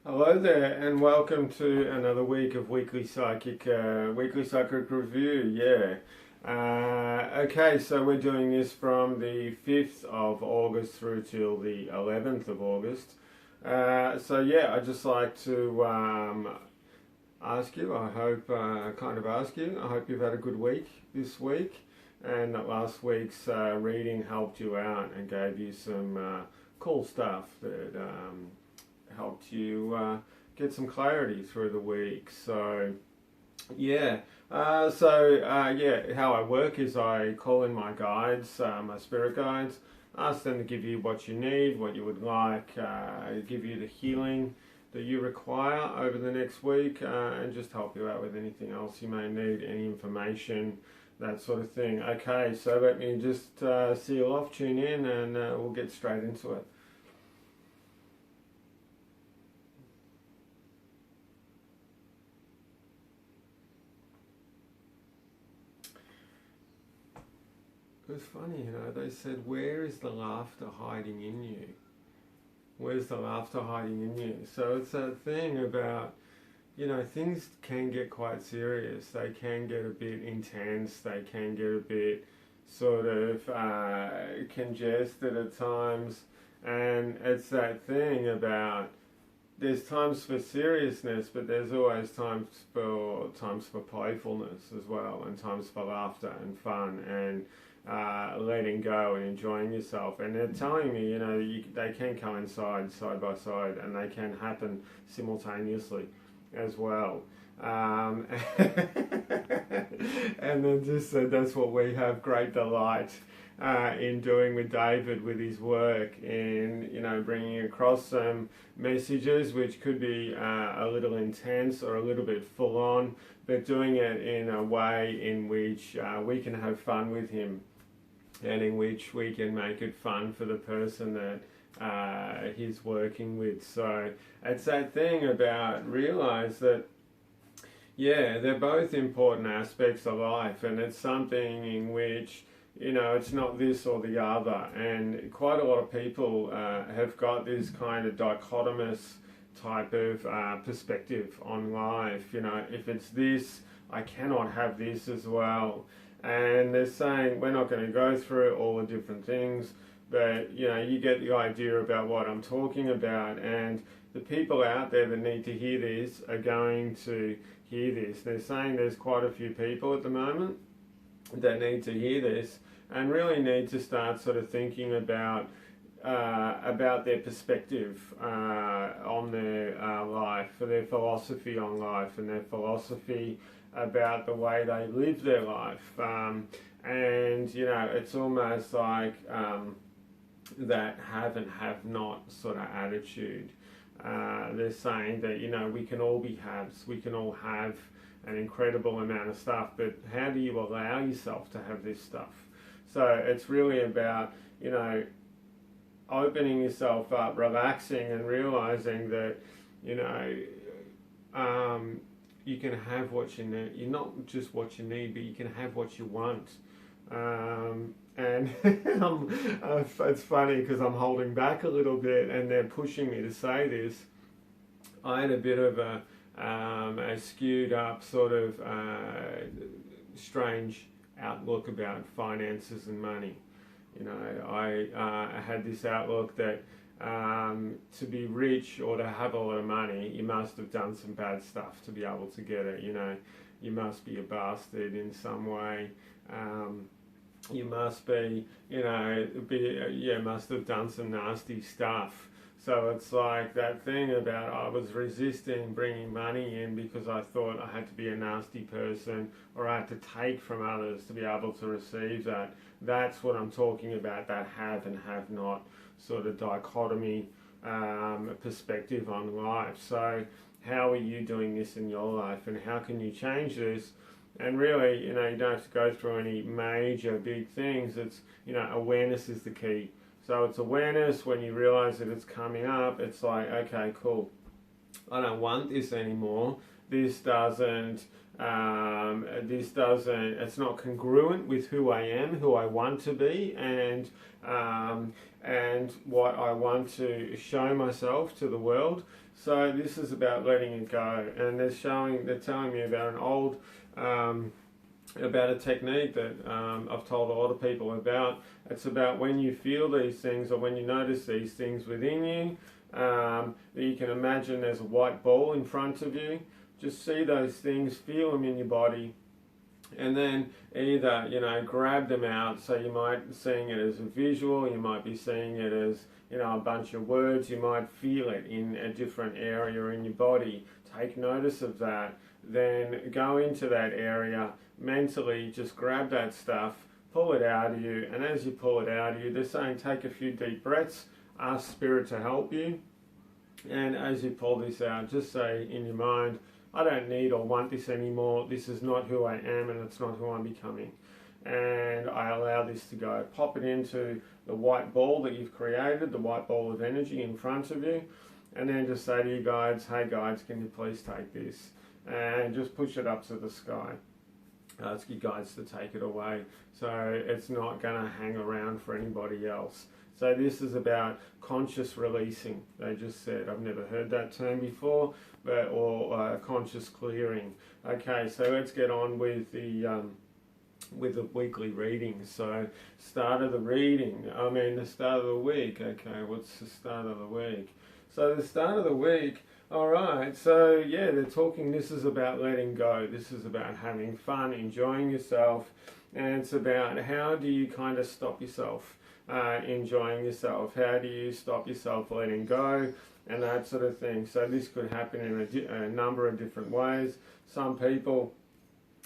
Hello there, and welcome to another week of weekly psychic review. Okay, so we're doing this from the 5th of August through till the 11th of August. I'd just like to ask you. I hope you've had a good week this week, and that last week's reading helped you out and gave you some cool stuff that helped you get some clarity through the week. How I work is I call in my guides, my spirit guides, ask them to give you what you need, what you would like, give you the healing that you require over the next week, and just help you out with anything else you may need, any information, that sort of thing. Okay, so let me just seal off, tune in, and we'll get straight into it. It was funny, they said, where is the laughter hiding in you? Where's the laughter hiding in you? So it's that thing about, things can get quite serious. They can get a bit intense. They can get a bit sort of congested at times. And it's that thing about, there's times for seriousness, but there's always times for playfulness as well, and times for laughter and fun and letting go and enjoying yourself. And they're telling me, they can coincide side by side, and they can happen simultaneously as well. And then just said that's what we have great delight in doing with David, with his work, in bringing across some messages which could be a little intense or a little bit full on, but doing it in a way in which we can have fun with him, and in which we can make it fun for the person that he's working with. So it's that thing about realize that they're both important aspects of life, and it's something in which it's not this or the other. And quite a lot of people have got this kind of dichotomous type of perspective on life. If it's this, I cannot have this as well. And they're saying we're not going to go through all the different things, but you get the idea about what I'm talking about. And the people out there that need to hear this are going to hear this. They're saying there's quite a few people at the moment that need to hear this and really need to start sort of thinking about their perspective on their life, for their philosophy on life, and their philosophy about the way they live their life. It's almost like that have and have not sort of attitude. They're saying that we can all be haves, we can all have an incredible amount of stuff, but how do you allow yourself to have this stuff? So it's really about opening yourself up, relaxing, and realizing that you can have what you need. You're not just what you need, but you can have what you want. It's funny because I'm holding back a little bit, and they're pushing me to say this. I had a bit of a skewed up sort of strange outlook about finances and money. I had this outlook that to be rich or to have a lot of money, you must have done some bad stuff to be able to get it. You must be a bastard in some way. You must be, must have done some nasty stuff. So it's like that thing about I was resisting bringing money in because I thought I had to be a nasty person, or I had to take from others to be able to receive that. That's what I'm talking about, that have and have not sort of dichotomy perspective on life. So how are you doing this in your life, and how can you change this? And really, you don't have to go through any major big things. It's, awareness is the key. So it's awareness. When you realize that it's coming up, it's like, okay, cool. I don't want this anymore. This doesn't This doesn't, it's not congruent with who I am, who I want to be, and what I want to show myself to the world. So this is about letting it go. And they're telling me about an old, about a technique that I've told a lot of people about. It's about when you feel these things, or when you notice these things within you, that you can imagine there's a white ball in front of you. Just see those things, feel them in your body, and then either, grab them out. So you might be seeing it as a visual, you might be seeing it as, a bunch of words, you might feel it in a different area in your body. Take notice of that. Then go into that area mentally, just grab that stuff, pull it out of you, and as you pull it out of you, they're saying take a few deep breaths, ask Spirit to help you, and as you pull this out, just say in your mind, I don't need or want this anymore, this is not who I am and it's not who I'm becoming. And I allow this to go. Pop it into the white ball that you've created, the white ball of energy in front of you, and then just say to your guides, hey guides, can you please take this? And just push it up to the sky. Ask your guides to take it away, so it's not going to hang around for anybody else. So this is about conscious releasing. They just said, I've never heard that term before, or conscious clearing. Okay, so let's get on with the weekly readings. So start of the start of the week. Okay, what's the start of the week? So the start of the week. All right, so yeah, they're talking, this is about letting go. This is about having fun, enjoying yourself, and it's about how do you kind of stop yourself enjoying yourself? How do you stop yourself letting go? And that sort of thing. So this could happen in a number of different ways. Some people,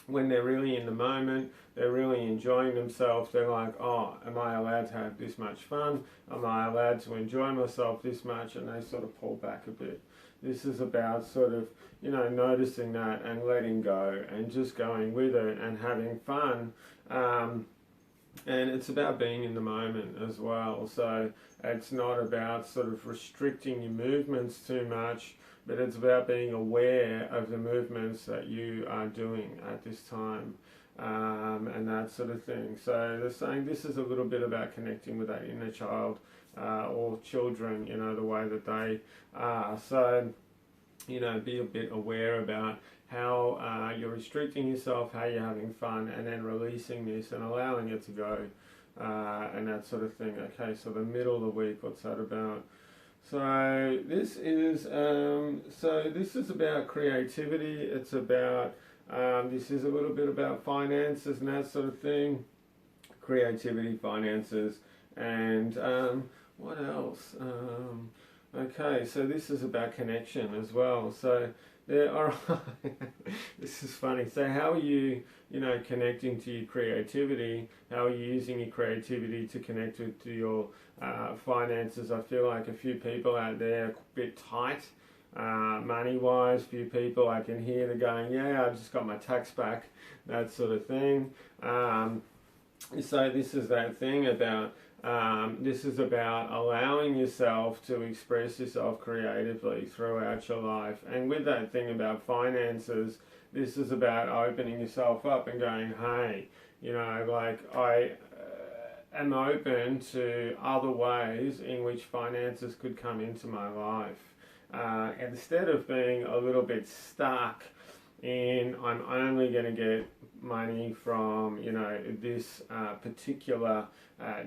when they're really in the moment, they're really enjoying themselves, they're like, oh, am I allowed to have this much fun? Am I allowed to enjoy myself this much? And they sort of pull back a bit. This is about sort of, noticing that and letting go and just going with it and having fun. And it's about being in the moment as well. So it's not about sort of restricting your movements too much, but it's about being aware of the movements that you are doing at this time, and that sort of thing. So they're saying this is a little bit about connecting with that inner child, or children, the way that they are. So, be a bit aware about how you're restricting yourself, how you're having fun, and then releasing this and allowing it to go, and that sort of thing. Okay, so the middle of the week, what's that about? So this is about creativity. It's about this is a little bit about finances and that sort of thing. Creativity, finances, and what else? Okay, so this is about connection as well. So there are. This is funny. So how are you, connecting to your creativity? How are you using your creativity to connect to your finances? I feel like a few people out there are a bit tight, money-wise. Few people I can hear they're going, yeah, I just got my tax back, that sort of thing. So this is that thing about. This is about allowing yourself to express yourself creatively throughout your life. And with that thing about finances, this is about opening yourself up and going, hey, I am open to other ways in which finances could come into my life. Instead of being a little bit stuck in, I'm only going to get money from, this particular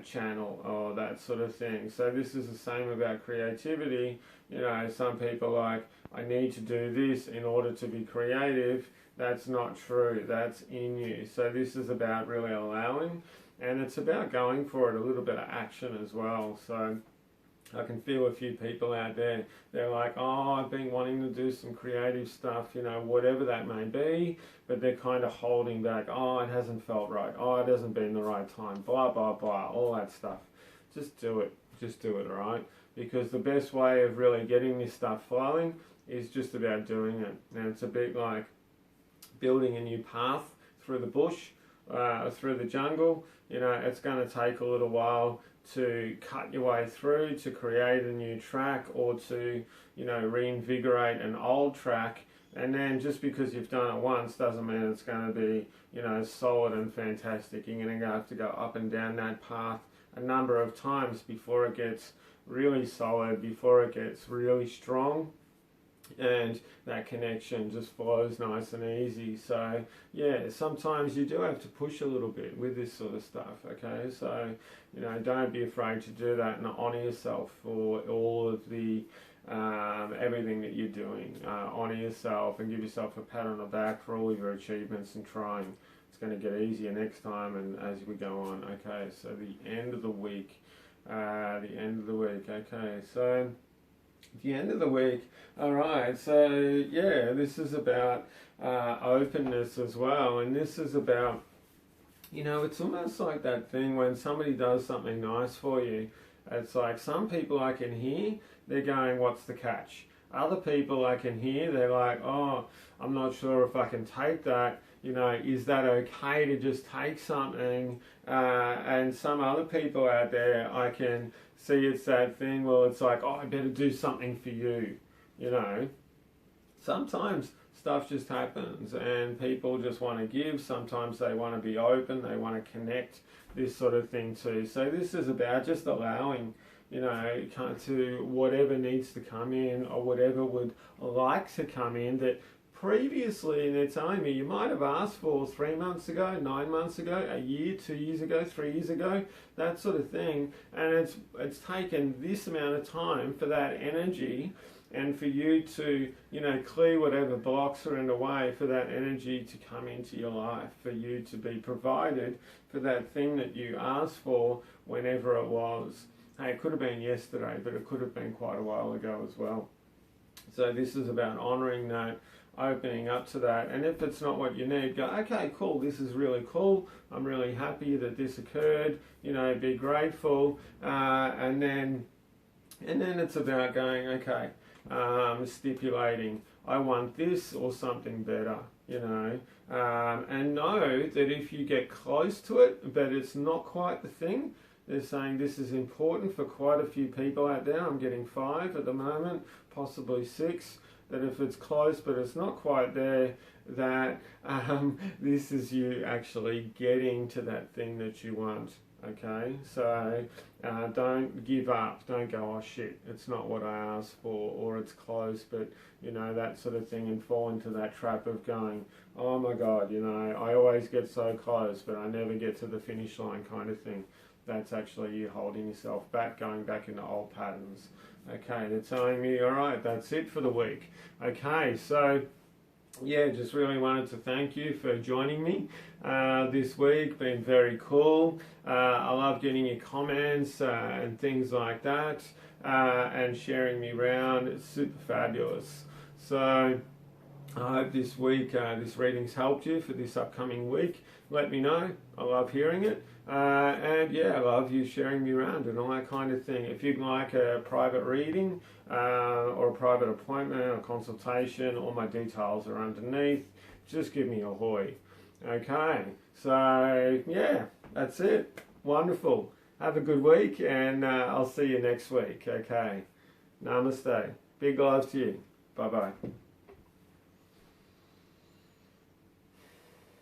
channel or that sort of thing. So this is the same about creativity. Some people like, I need to do this in order to be creative. That's not true. That's in you. So this is about really allowing, and it's about going for it, a little bit of action as well. So I can feel a few people out there, they're like, oh, I've been wanting to do some creative stuff, whatever that may be, but they're kind of holding back. Oh, it hasn't felt right. Oh, it hasn't been the right time, blah, blah, blah, all that stuff. Just do it, all right? Because the best way of really getting this stuff flowing is just about doing it. And it's a bit like building a new path through the bush, through the jungle. It's going to take a little while to cut your way through, to create a new track, or to reinvigorate an old track. And then just because you've done it once doesn't mean it's going to be, you know, solid and fantastic. You're going to have to go up and down that path a number of times before it gets really solid, before it gets really strong, and that connection just flows nice and easy. So yeah, sometimes you do have to push a little bit with this sort of stuff, okay? So, you know, don't be afraid to do that and honour yourself for all of the everything that you're doing. Honour yourself and give yourself a pat on the back for all your achievements and trying. It's going to get easier next time and as we go on. Okay, so the end of the week. Okay, so the end of the week. Alright, so yeah, this is about openness as well, and this is about, you know, it's almost like that thing when somebody does something nice for you. It's like some people I can hear, they're going, what's the catch? Other people I can hear, they're like, oh, I'm not sure if I can take that. You know, is that okay to just take something? And some other people out there, I can see it's that thing, well, it's like, oh, I better do something for you. You know, sometimes stuff just happens and people just want to give. Sometimes they want to be open, they want to connect, this sort of thing too. So this is about just allowing, you know, to whatever needs to come in or whatever would like to come in that previously, and they're telling me, you might have asked for 3 months ago, 9 months ago, a year, 2 years ago, 3 years ago, that sort of thing. And it's taken this amount of time for that energy and for you to, you know, clear whatever blocks are in the way for that energy to come into your life, for you to be provided for that thing that you asked for whenever it was. Hey, it could have been yesterday, but it could have been quite a while ago as well. So this is about honouring that, opening up to that, and if it's not what you need, go, okay, cool, this is really cool, I'm really happy that this occurred, you know, be grateful, and then it's about going, okay, stipulating, I want this or something better, you know, and know that if you get close to it, but it's not quite the thing. They're saying this is important for quite a few people out there. I'm getting 5 at the moment, possibly 6, that if it's close but it's not quite there, that this is you actually getting to that thing that you want. Okay, so don't give up, don't go, oh shit, it's not what I asked for, or it's close, but you know, that sort of thing, and fall into that trap of going, oh my god, you know, I always get so close but I never get to the finish line kind of thing. That's actually you holding yourself back, going back into old patterns. Okay, they're telling me, alright, that's it for the week. Okay, so yeah, just really wanted to thank you for joining me this week. Been very cool. I love getting your comments and things like that, and sharing me around. It's super fabulous. So I hope this week, this reading's helped you for this upcoming week. Let me know. I love hearing it. And yeah, I love you sharing me around and all that kind of thing. If you'd like a private reading or a private appointment or consultation, all my details are underneath. Just give me a hoy. Okay, so yeah, that's it. Wonderful. Have a good week, and I'll see you next week. Okay, namaste. Big love to you. Bye-bye.